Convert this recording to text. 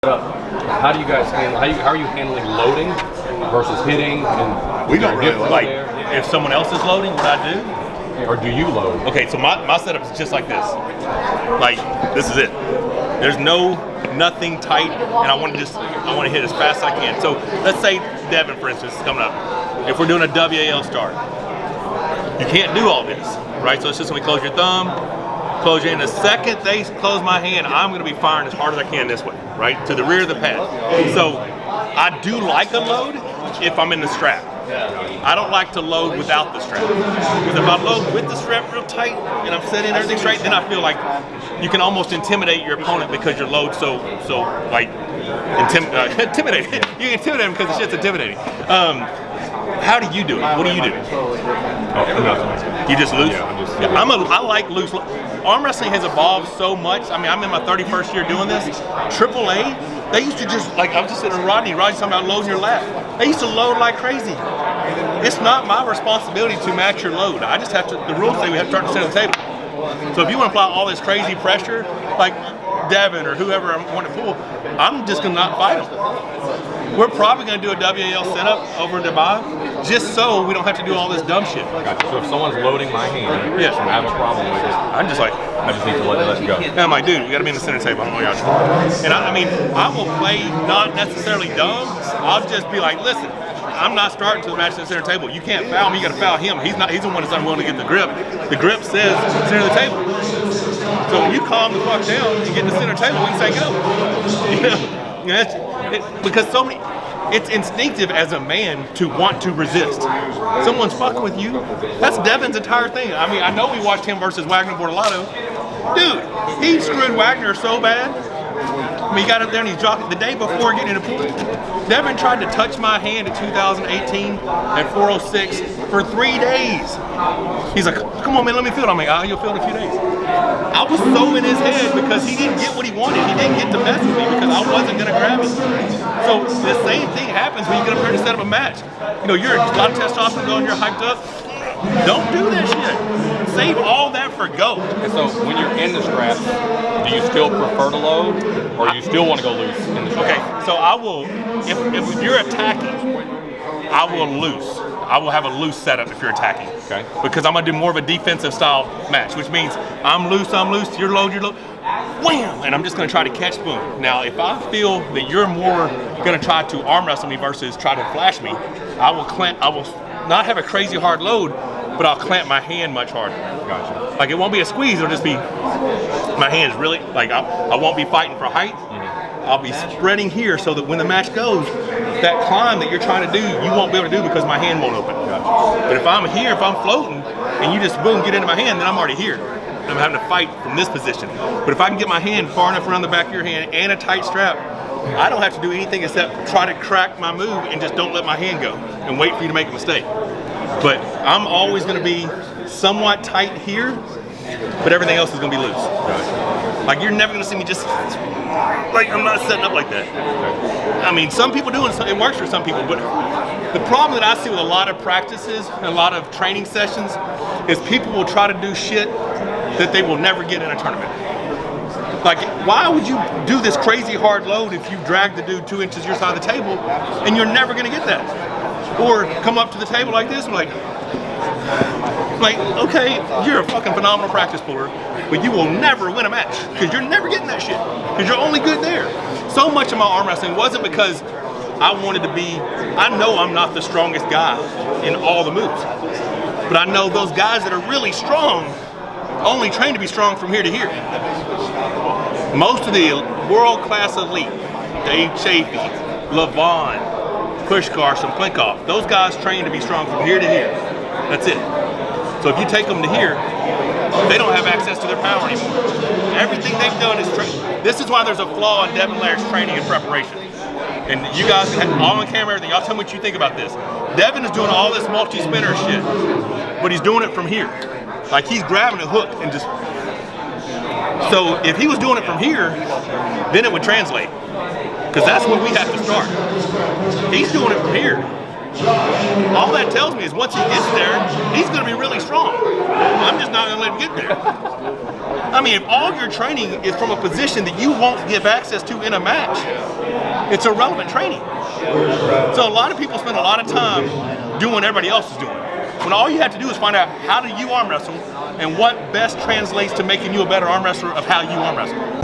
How do you guys handle? How are you handling loading versus hitting? And we don't really like if someone else is loading, what I do, or do you load? Okay, so my setup is just like this. Like this is it. There's nothing tight, and I want to hit as fast as I can. So let's say Devin, for instance, is coming up. If we're doing a WAL start, you can't do all this, right? So it's just when we close your thumb, close your hand. The second they close my hand, I'm going to be firing as hard as I can this way, right? To the rear of the pad. So I do like a load if I'm in the strap. I don't like to load without the strap. Because if I load with the strap real tight and I'm setting everything straight, then I feel like you can almost intimidate your opponent because your load's so like intimidating. You can intimidate them because the shit's intimidating. How do you do it? What do you do? You just loose? I like loose. Arm wrestling has evolved so much. I mean, I'm in my 31st year doing this. AAA, they used to just, like, I was just sitting with Rodney's talking about loading your lap. They used to load like crazy. It's not my responsibility to match your load. I just have to, the rules say we have to start to center the table. So if you want to apply all this crazy pressure, like Devin or whoever I want to pull, I'm just going to not fight them. We're probably going to do a WAL setup over in Dubai, just so we don't have to do all this dumb shit. Gotcha. So if someone's loading my hand, and I have a problem with it, I'm just like, I just need to let it go. And I'm like, dude, you got to be in the center table. I don't know what y'all. And I mean, I will play not necessarily dumb. I'll just be like, listen, I'm not starting to the match in the center table. You can't foul me. You got to foul him. He's the one that's unwilling to get the grip. The grip says center of the table. So when you calm the fuck down and get in the center table, we can say go. You know, because so many. It's instinctive as a man to want to resist. Someone's fucking with you. That's Devin's entire thing. I mean, I know we watched him versus Wagner Bortolato. Dude, he screwed Wagner so bad. I mean, he got up there and he's jockeying the day before getting in the pool. Devin tried to touch my hand in 2018 at 406 for 3 days. He's like, come on, man, let me feel it. I'm like, you'll feel it in a few days. I was so in his head because he didn't get what he wanted. He didn't get to mess with me because I wasn't going to grab him. So the same thing happens when you get up here to set up a match. You know, you're a lot of testosterone going, you're hyped up. Don't do that shit. Save all that for go. And so when you're in the straps, do you still prefer to load, or do you still want to go loose in the straps? Okay, so I will, if you're attacking, I will loose. I will have a loose setup if you're attacking. Okay. Because I'm going to do more of a defensive style match, which means I'm loose, you're low, wham! And I'm just going to try to catch boom. Now, if I feel that you're more going to try to arm wrestle me versus try to flash me, I will not have a crazy hard load, but I'll clamp my hand much harder. Gotcha. Like, it won't be a squeeze, it'll just be my hands really, like I won't be fighting for height. I'll be spreading here so that when the match goes, that climb that you're trying to do, you won't be able to do because my hand won't open. Gotcha. But if I'm here, if I'm floating, and you just boom, get into my hand, then I'm already here. I'm having to fight from this position. But if I can get my hand far enough around the back of your hand and a tight strap, I don't have to do anything except try to crack my move and just don't let my hand go and wait for you to make a mistake. But I'm always going to be somewhat tight here, but everything else is going to be loose. Gotcha. Like, you're never going to see me just, like, I'm not setting up like that. I mean, some people do it, it works for some people, but the problem that I see with a lot of practices and a lot of training sessions is people will try to do shit that they will never get in a tournament. Like, why would you do this crazy hard load if you drag the dude 2 inches your side of the table and you're never going to get that? Or come up to the table like this and like, okay, you're a fucking phenomenal practice puller, but you will never win a match because you're never getting that shit because you're only good there. So much of my arm wrestling wasn't because I wanted to be, I know I'm not the strongest guy in all the moves, but I know those guys that are really strong only train to be strong from here to here. Most of the world-class elite, Dave Chafee, Levon, Pushkar, some Plinkoff, those guys train to be strong from here to here. That's it. So if you take them to here, they don't have access to their power anymore. Everything they've done is this is why there's a flaw in Devin Laird's training and preparation. And you guys can have all on camera, everything. Y'all tell me what you think about this. Devin is doing all this multi-spinner shit, but he's doing it from here. Like, he's grabbing a hook and just... So if he was doing it from here, then it would translate. Because that's where we have to start. He's doing it from here. All that tells me is once he gets there, he's going to be really strong. I'm just not going to let him get there. I mean, if all your training is from a position that you won't give access to in a match, it's irrelevant training. So a lot of people spend a lot of time doing what everybody else is doing, when all you have to do is find out how do you arm wrestle and what best translates to making you a better arm wrestler of how you arm wrestle.